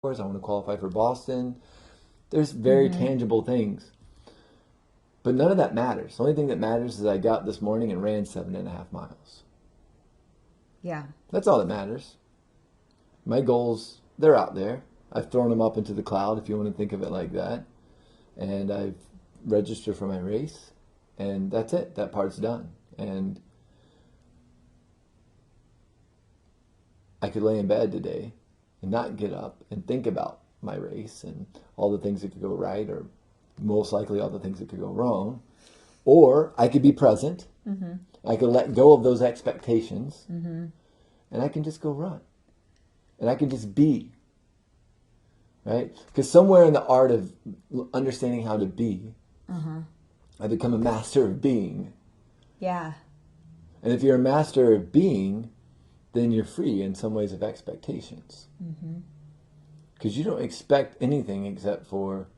I want to qualify for Boston. There's very tangible things. But none of that matters. The only thing that matters is I got up this morning and ran 7.5 miles. Yeah. That's all that matters. My goals, they're out there. I've thrown them up into the cloud, if you want to think of it like that. And I've registered for my race. And that's it. That part's done. And I could lay in bed today and not get up and think about my race and all the things that could go right, or most likely all the things that could go wrong. Or I could be present. I could let go of those expectations. And I can just go run. And I can just be. Right? Because somewhere in the art of understanding how to be, I become a master of being. Yeah. And if you're a master of being, then you're free in some ways of expectations. Because you don't expect anything except for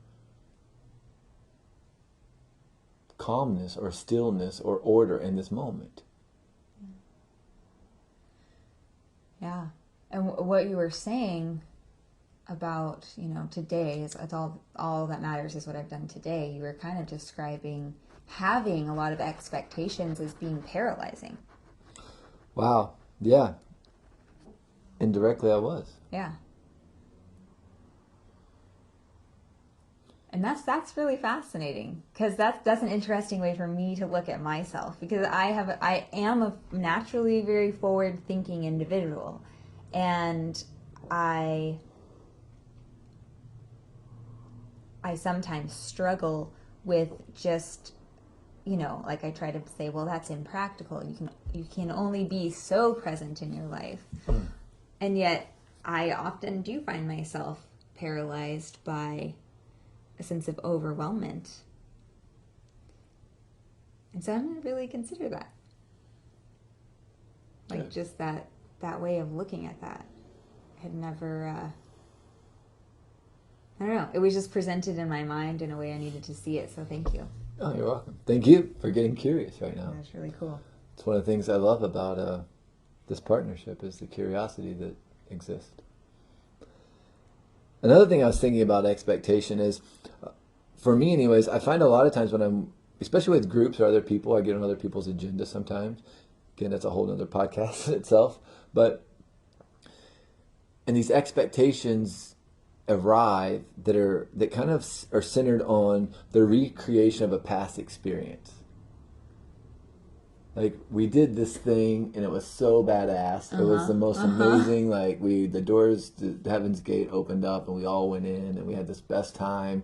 calmness or stillness or order in this moment. Yeah. And what you were saying about, today is it's all that matters is what I've done today. You were kind of describing having a lot of expectations as being paralyzing. Wow. Yeah. Indirectly, I was. Yeah. And that's really fascinating, because that's an interesting way for me to look at myself, because I am a naturally very forward thinking individual, and I sometimes struggle with just, like I try to say, well, that's impractical. You can only be so present in your life. And yet I often do find myself paralyzed by a sense of overwhelmment. And so I'm going to really consider that. Like, just that way of looking at that. I had never, I don't know. It was just presented in my mind in a way I needed to see it. So thank you. Oh, you're welcome. Thank you for getting curious right now. That's really cool. It's one of the things I love about this partnership is the curiosity that exists. Another thing I was thinking about expectation is, for me anyways, I find a lot of times when I'm, especially with groups or other people, I get on other people's agenda sometimes. Again, that's a whole other podcast in itself. But, and these expectations arrive that kind of are centered on the recreation of a past experience. Like, we did this thing and it was so badass. It was the most amazing. Like, the doors to Heaven's Gate opened up and we all went in and we had this best time.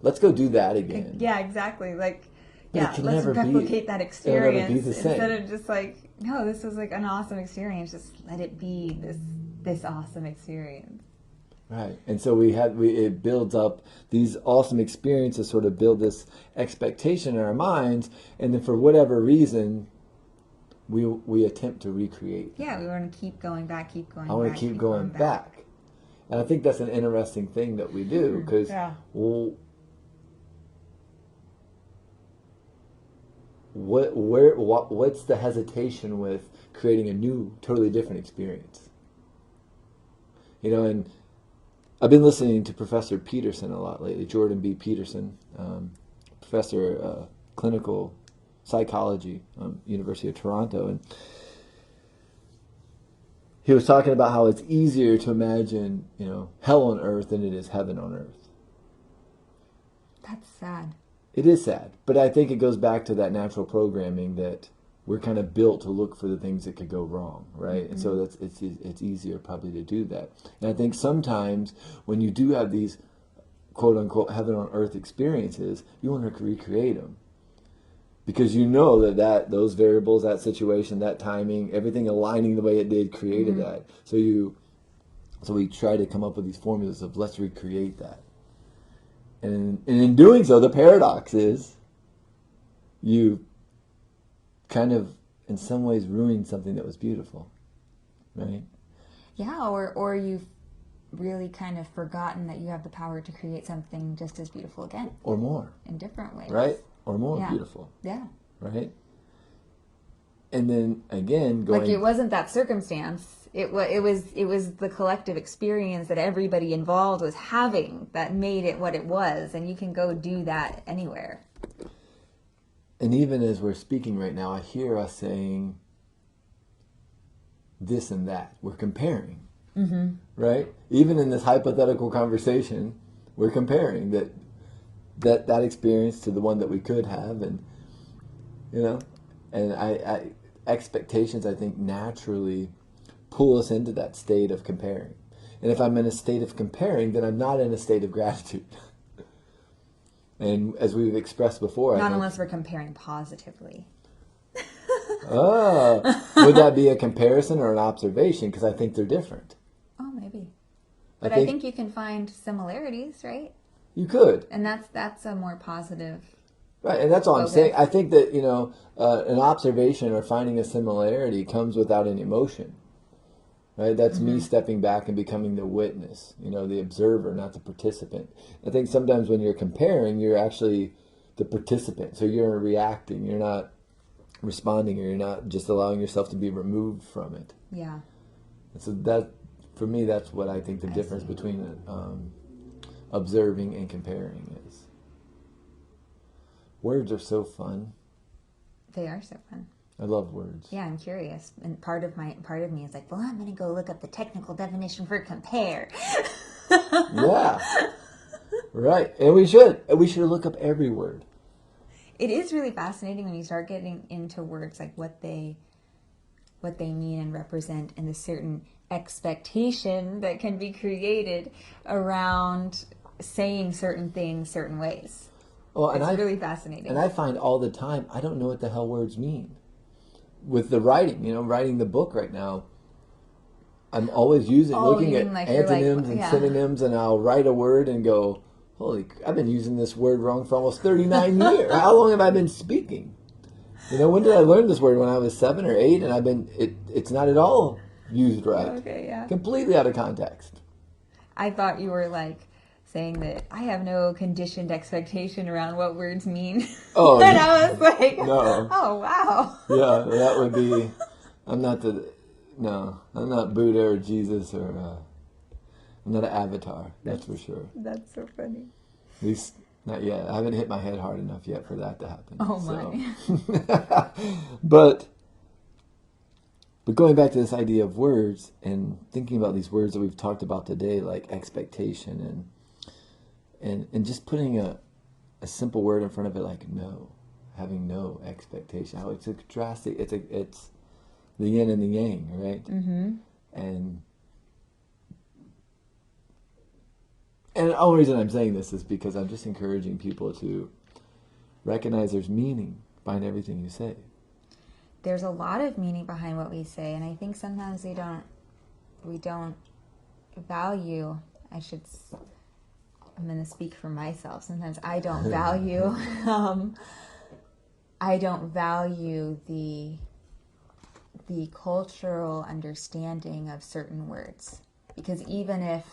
Let's go do that again. Yeah, exactly. Like, But let's replicate that experience be the same. instead of just like, no, this was like an awesome experience. Just let it be this awesome experience. Right. And so it builds up these awesome experiences, sort of build this expectation in our minds, and then for whatever reason, we attempt to recreate. Yeah, we want to keep going back, I want to keep going back. And I think that's an interesting thing that we do, because what's the hesitation with creating a new, totally different experience? And I've been listening to Professor Peterson a lot lately, Jordan B. Peterson, professor of clinical psychology, University of Toronto, and he was talking about how it's easier to imagine, hell on earth than it is heaven on earth. That's sad. It is sad, but I think it goes back to that natural programming that we're kind of built to look for the things that could go wrong, right? And so it's easier probably to do that. And I think sometimes when you do have these quote unquote heaven on earth experiences, you want to recreate them, because you know that those variables, that situation, that timing, everything aligning the way it did created that. So we try to come up with these formulas of let's recreate that. And in doing so, the paradox is you kind of, in some ways, ruined something that was beautiful, right? Yeah, or you've really kind of forgotten that you have the power to create something just as beautiful again. Or more. In different ways. Right? Or more beautiful. Yeah. Right? And then, again, going... Like, it wasn't that circumstance. It was the collective experience that everybody involved was having that made it what it was, and you can go do that anywhere. And even as we're speaking right now, I hear us saying this and that. We're comparing, right? Even in this hypothetical conversation, we're comparing that experience to the one that we could have, and and I expectations, I think, naturally pull us into that state of comparing. And if I'm in a state of comparing, then I'm not in a state of gratitude. And as we've expressed before, Not unless we're comparing positively. Would that be a comparison or an observation? Because I think they're different. Oh, maybe. But I think you can find similarities, right? You could. And that's a more positive. Right, and that's all I'm Okay. saying. I think that, an observation or finding a similarity comes without an emotion. Right? That's me stepping back and becoming the witness, the observer, not the participant. I think sometimes when you're comparing, you're actually the participant. So you're reacting. You're not responding, or you're not just allowing yourself to be removed from it. Yeah. And so that, for me, that's what I think the difference between observing and comparing is. Words are so fun. They are so fun. I love words. Yeah, I'm curious, and part of me is like, well, I'm going to go look up the technical definition for compare. Yeah, right. And we should look up every word. It is really fascinating when you start getting into words, like what they mean and represent, and the certain expectation that can be created around saying certain things certain ways. Well, and it's really fascinating. And I find all the time, I don't know what the hell words mean. With the writing, writing the book right now, I'm always looking at like antonyms and synonyms, and I'll write a word and go, I've been using this word wrong for almost 39 years. How long have I been speaking? When did I learn this word? When I was 7 or 8, and it's not at all used right. Okay, yeah. Completely out of context. I thought you were saying that I have no conditioned expectation around what words mean. Oh, and I was like, no. Oh, wow. Yeah, that would be, I'm not Buddha or Jesus, or I'm not an avatar, that's for sure. That's so funny. At least, not yet. I haven't hit my head hard enough yet for that to happen. Oh, my. But going back to this idea of words and thinking about these words that we've talked about today, like expectation and just putting a simple word in front of it, like no, having no expectation. How it's a drastic. It's the yin and the yang, right? Mm-hmm. And the only reason I'm saying this is because I'm just encouraging people to recognize there's meaning behind everything you say. There's a lot of meaning behind what we say, and I think sometimes we don't value. I'm going to speak for myself. Sometimes I don't value. I don't value the cultural understanding of certain words, because even if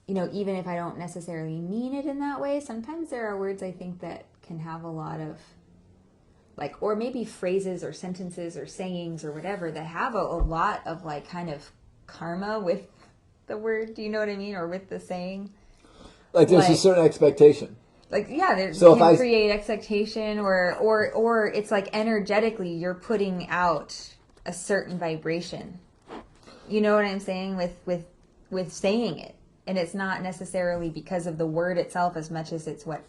I don't necessarily mean it in that way, sometimes there are words I think that can have a lot of or maybe phrases or sentences or sayings or whatever that have a lot of kind of karma with the word, do you know what I mean? Or with the saying. There's a certain expectation. So can create expectation or it's energetically you're putting out a certain vibration. You know what I'm saying with saying it. And it's not necessarily because of the word itself as much as it's what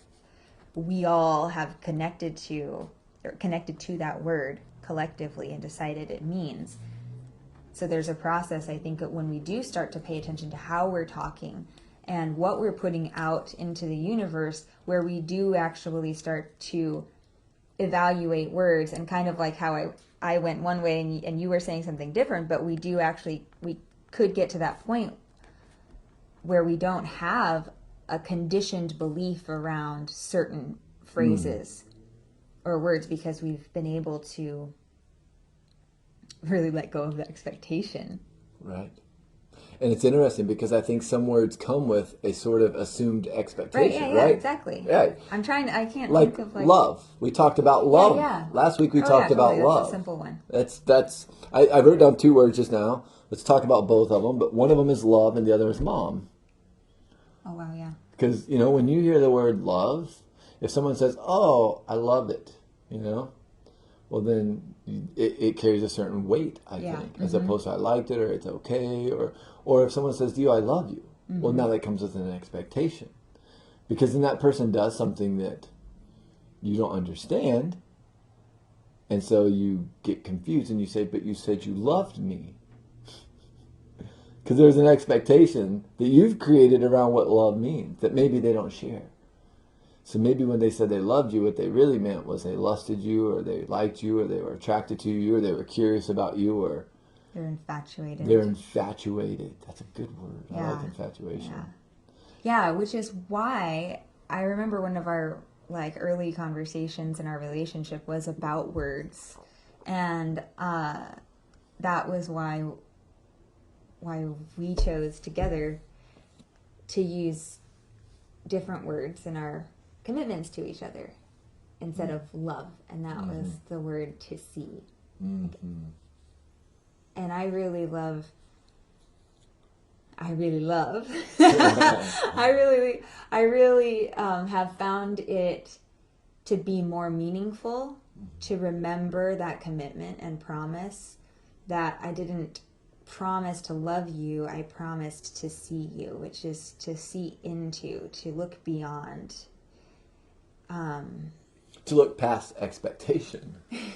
we all have connected to that word collectively and decided it means. So there's a process, I think, that when we do start to pay attention to how we're talking and what we're putting out into the universe, where we do actually start to evaluate words, and kind of like how I went one way and you were saying something different, but we could get to that point where we don't have a conditioned belief around certain phrases or words because we've been able to really let go of the expectation. Right. And it's interesting because I think some words come with a sort of assumed Right, expectation, yeah, right? exactly. Yeah. I can't Like think of like love. We talked about love. yeah. Last week we Oh talked yeah, about totally. love. That's a simple one. I wrote down two words just now. Let's talk about both of them, but one of them is love and the other is mom. Oh wow, yeah. Because, when you hear the word love, if someone says, "Oh, I love it," well then it carries a certain weight, I think, as opposed to "I liked it" or "it's okay," or if someone says to you, "I love you," well, now that comes with an expectation, because then that person does something that you don't understand, and so you get confused and you say, "But you said you loved me." Because there's an expectation that you've created around what love means that maybe they don't share. So maybe when they said they loved you, what they really meant was they lusted you, or they liked you, or they were attracted to you, or they were curious about you, or They're infatuated. they're infatuated. That's a good word. I Yeah. like infatuation. Yeah, which is why I remember one of our like early conversations in our relationship was about words, and that was why we chose together to use different words in our commitments to each other instead of love, and that was the word to see. Mm-hmm. And I really love I really have found it to be more meaningful to remember that commitment and promise that I didn't promise to love you, I promised to see you, which is to see into, to look beyond. To look past expectation.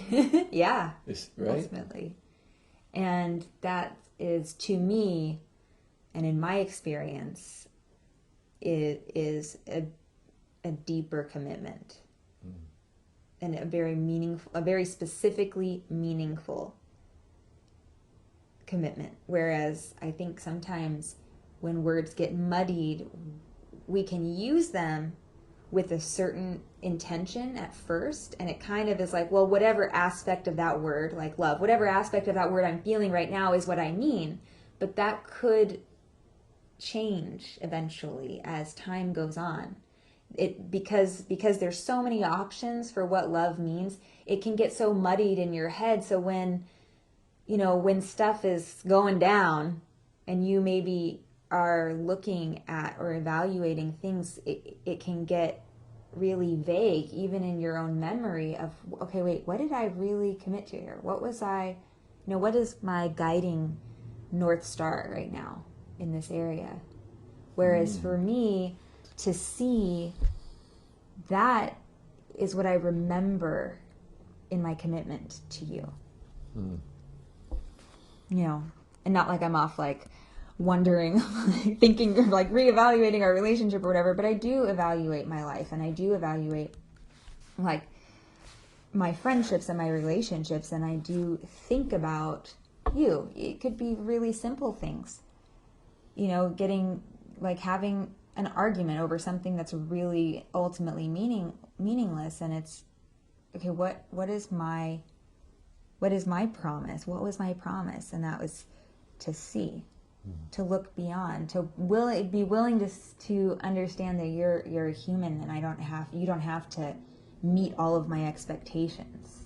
Yeah, Right? ultimately. And that is, to me, and in my experience, it is a deeper commitment. And a very meaningful, a very specifically meaningful commitment. Whereas I think sometimes when words get muddied, we can use them with a certain intention at first, and it kind of is like, well, whatever aspect of that word, like love, whatever aspect of that word I'm feeling right now is what I mean. But that could change eventually as time goes on. Because there's so many options for what love means, it can get so muddied in your head. So when stuff is going down and you maybe are looking at or evaluating things, it can get really vague even in your own memory of, okay, wait, what did I really commit to here? What was what is my guiding North Star right now in this area? Whereas for me, to see, that is what I remember in my commitment to you. And not like I'm off like wondering, thinking of like reevaluating our relationship or whatever, but I do evaluate my life, and I do evaluate like my friendships and my relationships, and I do think about you. It could be really simple things, having an argument over something that's really ultimately meaningless, and it's okay, what is my promise? What was my promise? And that was to see, to look beyond, to be willing to understand that you're a human, and you don't have to meet all of my expectations.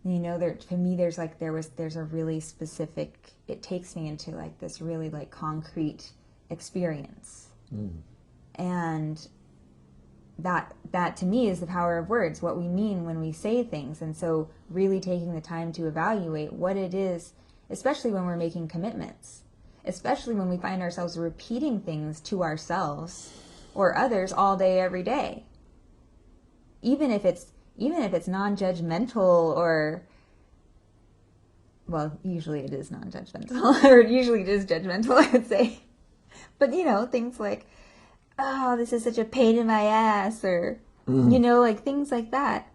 To me, there's a really specific, it takes me into like this really like concrete experience. And that to me is the power of words, what we mean when we say things. And so really taking the time to evaluate what it is, especially when we're making commitments, especially when we find ourselves repeating things to ourselves or others all day, every day. Even if it's non-judgmental, or, well, usually it is non-judgmental, or usually it is judgmental, I would say. But, things like, oh, this is such a pain in my ass, or, like things like that.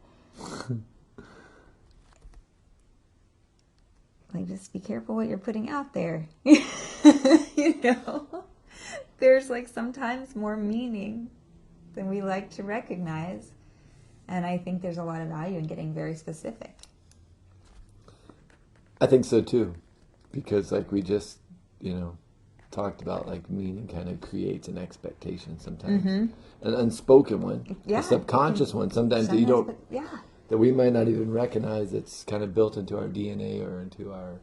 Like, just be careful what you're putting out there. There's like sometimes more meaning than we like to recognize. And I think there's a lot of value in getting very specific. I think so too. because like we just, talked about, like meaning kind of creates an expectation sometimes, an unspoken one, Yeah, a subconscious one sometimes that you sometimes, don't, but yeah. that we might not even recognize. It's kind of built into our DNA or into our